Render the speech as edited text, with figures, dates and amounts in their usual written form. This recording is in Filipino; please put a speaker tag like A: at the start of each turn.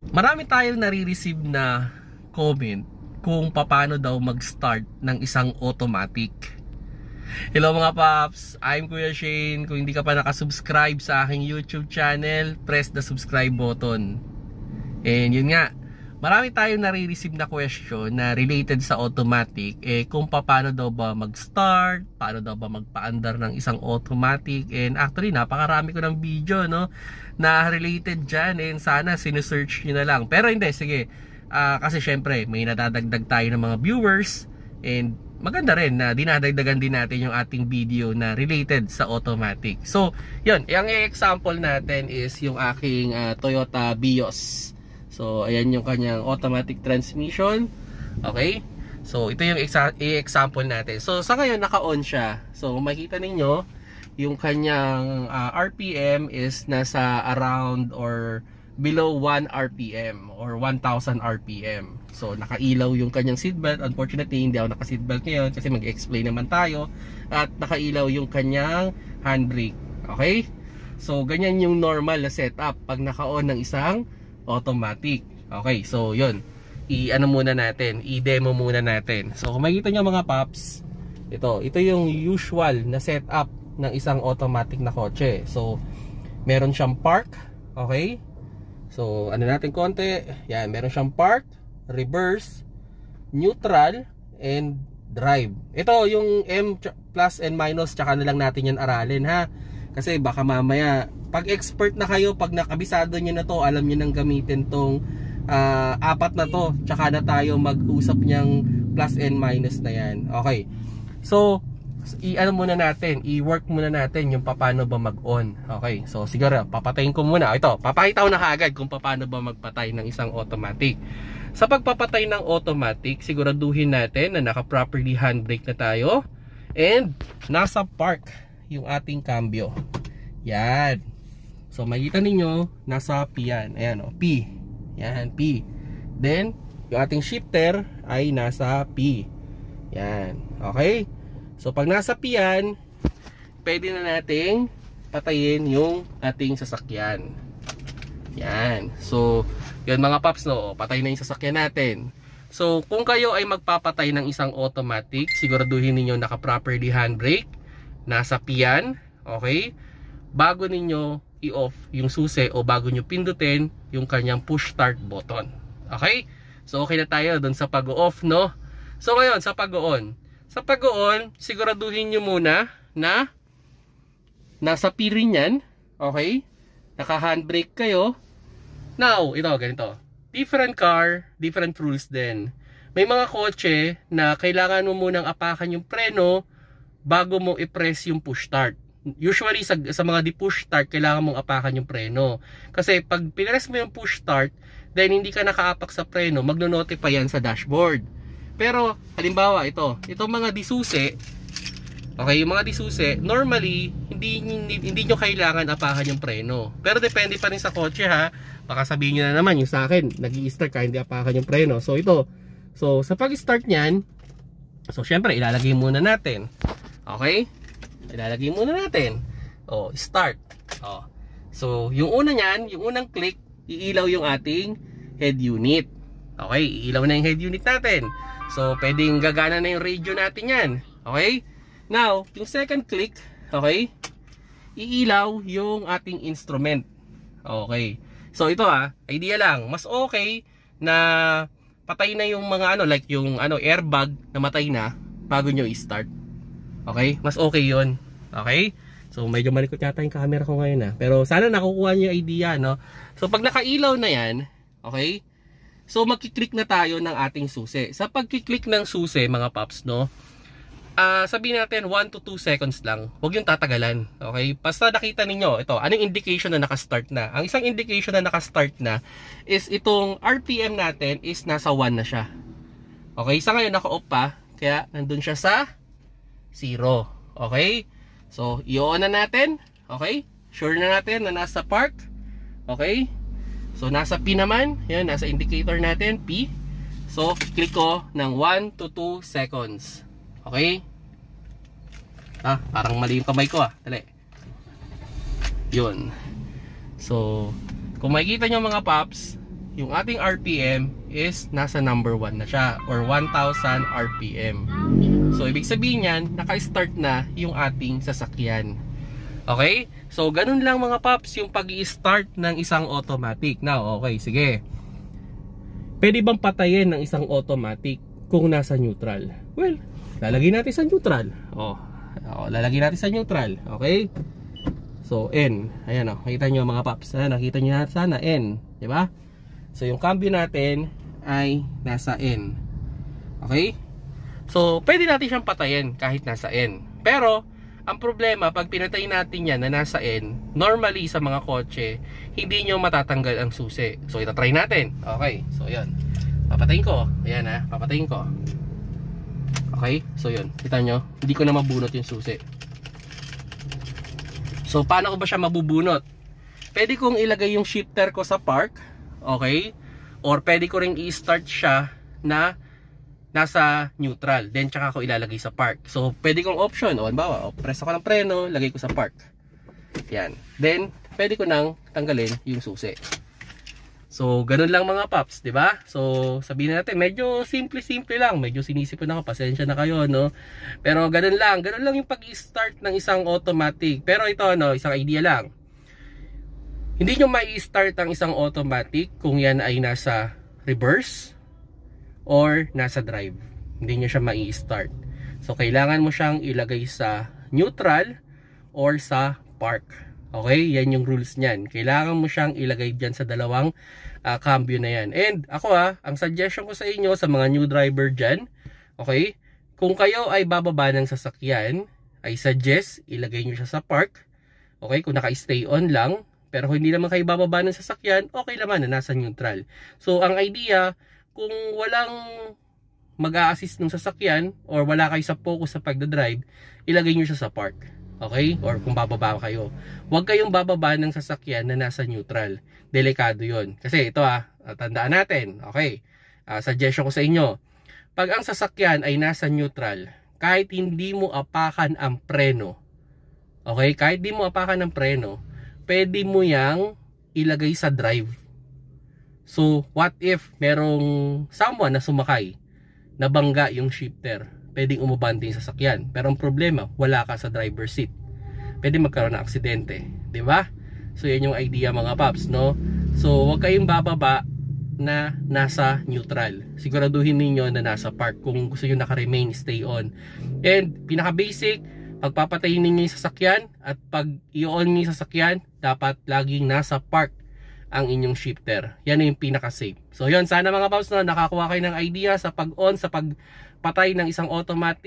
A: Marami tayong nare-receive na comment kung paano daw mag-start ng isang automatic. Hello mga paps, I'm Kuya Shane. Kung hindi ka pa nakasubscribe sa aking YouTube channel, press the subscribe button. And yun nga, marami tayong nare-receive na question na related sa automatic, kung paano daw ba mag-start, paano daw ba magpa-andar ng isang automatic. And actually napakarami ko ng video na related dyan, and sana sinesearch nyo na lang. Pero hindi, sige, kasi syempre may nadadagdag tayo ng mga viewers, and maganda rin na dinadagdagan din natin yung ating video na related sa automatic. So yun, yung example natin is yung aking Toyota Vios. So ayan yung kanyang automatic transmission. Okay, so ito yung example natin. So sa ngayon naka-on siya. So makikita ninyo yung kanyang RPM is nasa around or below 1 RPM or 1000 RPM. So nakailaw yung kanyang seatbelt. Unfortunately hindi ako naka-seatbelt ngayon kasi mag-explain naman tayo. At nakailaw yung kanyang handbrake. Okay, so ganyan yung normal na setup pag naka-on ng isang automatic. Okay, so yun, i-ano muna natin, i-demo muna natin. So kung makikita nyo mga paps, ito yung usual na setup ng isang automatic na kotse. So meron siyang park. Okay, so ano natin konti, yan, meron siyang park, reverse, neutral, and drive. Ito yung M plus and minus, tsaka na lang natin yan aralin ha, kasi baka mamaya pag expert na kayo, pag nakabisado nyo na to, alam nyo nang gamitin tong apat na to, tsaka na tayo mag-usap niyang plus and minus na yan. Okay, so i-ano muna natin, i-work muna natin yung paano ba mag-on. Okay, so siguro papatayin ko muna. Ito, papakita ko na kaagad kung paano ba magpatay ng isang automatic. Sa pagpapatay ng automatic, siguraduhin natin na naka-properly handbrake na tayo and nasa park yung ating cambio. Yan. So makita ninyo, nasa P yan. Ayan o, P. Yan, P. Then, yung ating shifter ay nasa P. Yan. Okay? So pag nasa P yan, pwede na nating patayin yung ating sasakyan. Yan. So, yun mga paps, patay na yung sasakyan natin. So, kung kayo ay magpapatay ng isang automatic, siguraduhin ninyo naka-properly handbrake, nasa P yan. Okay? Bago ninyo i-off yung susi o bago nyo pindutin yung kanyang push start button. Okay? So, okay na tayo dun sa pag-off, no? So, ngayon, sa pag-on. Sa pag-on, siguraduhin nyo muna na nasa P rin yan. Okay? Naka-handbrake kayo. Now, ito, ganito. Different car, different rules din. May mga kotse na kailangan mo munang apakan yung preno bago mo i-press yung push start. Usually, sa mga di-push start, kailangan mong apakan yung preno. Kasi pag pinress mo yung push start, then hindi ka nakaapak sa preno, magno-notify yan sa dashboard. Pero, halimbawa, itong mga disusi, okay, yung mga disusi, normally, hindi nyo kailangan apakan yung preno. Pero depende pa rin sa kotse ha. Baka sabihin nyo na naman, yung sa akin, nag-i-start ka, hindi apakan yung preno. So, so, sa pag-start nyan, so, syempre, ilalagay muna natin. Okay? Ilalagay muna natin. O, start. O. So, yung una nyan, yung unang click, iilaw yung ating head unit. Okay? Iilaw na yung head unit natin. So, pwedeng gagana na yung radio natin yan. Okay? Now, yung second click, okay, iilaw yung ating instrument. Okay. So, ito idea lang. Mas okay na patay na yung mga like yung airbag na matay na bago nyo i-start. Okay? Mas okay yun. Okay? So, medyo malikot yata yung camera ko ngayon pero sana nakukuha nyo yung idea, no? So, pag nakailaw na yan, okay? So, magkiklik na tayo ng ating susi. Sa pagkiklik ng susi, mga paps, no? Sabihin natin 1 to 2 seconds lang. Huwag yung tatagalan. Okay? Basta nakita ninyo, ito, anong indication na nakastart na? Ang isang indication na nakastart na is itong RPM natin is nasa 1 na siya. Okay? Sa ngayon, naka-off pa. Kaya, nandun siya sa 0. Okay? So, i-on na natin. Okay? Sure na natin na nasa park. Okay? So, nasa P naman. Yan, nasa indicator natin, P. So, click ko ng 1 to 2 seconds. Okay? Parang mali yung kamay ko Dali. Yun. So, kung makikita nyo mga paps, yung ating RPM is nasa number 1 na siya, or 1,000 RPM. So ibig sabihin yan, naka-start na yung ating sasakyan. Okay? So ganun lang mga paps yung pag-i-start ng isang automatic. Now, okay, sige. Pwede bang patayin ng isang automatic kung nasa neutral? Well, lalagay natin sa neutral. Lalagay natin sa neutral. Okay? So N, ayan o, nakita nyo mga paps, nakita nyo sana N, diba? So yung cambio natin ay nasa N. Okay? So pwede natin siyang patayin kahit nasa N. Pero ang problema, pag pinatay natin yan na nasa N, normally sa mga kotse, hindi nyo matatanggal ang susi. So itatry natin. Okay, so yun, papatayin ko. Ayan papatayin ko. Okay, so yun, kita nyo, hindi ko na mabunot yung susi. So paano ko ba siya mabubunot? Pwede kong ilagay yung shifter ko sa park. Okay? Or pwede ko rin i-start siya na nasa neutral. Then tsaka ko ilalagay sa park. So pwede kong option. O halimbawa, press ako ng preno, lagay ko sa park. Yan. Then pwede ko nang tanggalin yung susi. So ganun lang mga paps, di ba? So sabihin natin, medyo simple lang. Medyo sinisipon ako, pasensya na kayo, no? Pero ganun lang yung pag-i-start ng isang automatic. Pero ito, isang idea lang. Hindi nyo mai-start ang isang automatic kung yan ay nasa reverse or nasa drive. Hindi nyo siya mai-start. So kailangan mo siyang ilagay sa neutral or sa park. Okay? Yan yung rules niyan. Kailangan mo siyang ilagay dyan sa dalawang cambio na yan. And ako ang suggestion ko sa inyo sa mga new driver dyan, okay? Kung kayo ay bababa ng sasakyan, I suggest ilagay nyo siya sa park. Okay? Kung naka-stay on lang, pero hindi naman kayo bababa ng sasakyan, okay naman na nasa neutral. So ang idea, kung walang mag-a-assist ng sasakyan or wala kayo sa focus sa pagdadrive, ilagay nyo siya sa park. Okay? Or kung bababa kayo, huwag kayong bababa ng sasakyan na nasa neutral. Delikado yon. Kasi ito tandaan natin. Okay? Suggestion ko sa inyo, pag ang sasakyan ay nasa neutral, kahit hindi mo apakan ang preno, okay? Kahit hindi mo apakan ang preno, pwede mo yang ilagay sa drive. So, what if merong someone na sumakay, nabangga yung shifter, pwedeng umabante yung sasakyan. Pero ang problema, wala ka sa driver's seat. Pwede magkaroon ng aksidente. Diba? So, yan yung idea mga paps, no? So, huwag kayong bababa na nasa neutral. Siguraduhin ninyo na nasa park kung gusto nyo naka-remain, stay on. And, pinaka-basic, pagpapatayin ninyo yung sasakyan at pag i-on nyo yung sasakyan, dapat laging nasa park ang inyong shifter. Yan yung pinaka-safe. So, yun. Sana mga paps, no, nakakuha kayo ng idea sa pag-on, sa pagpatay ng isang automatic.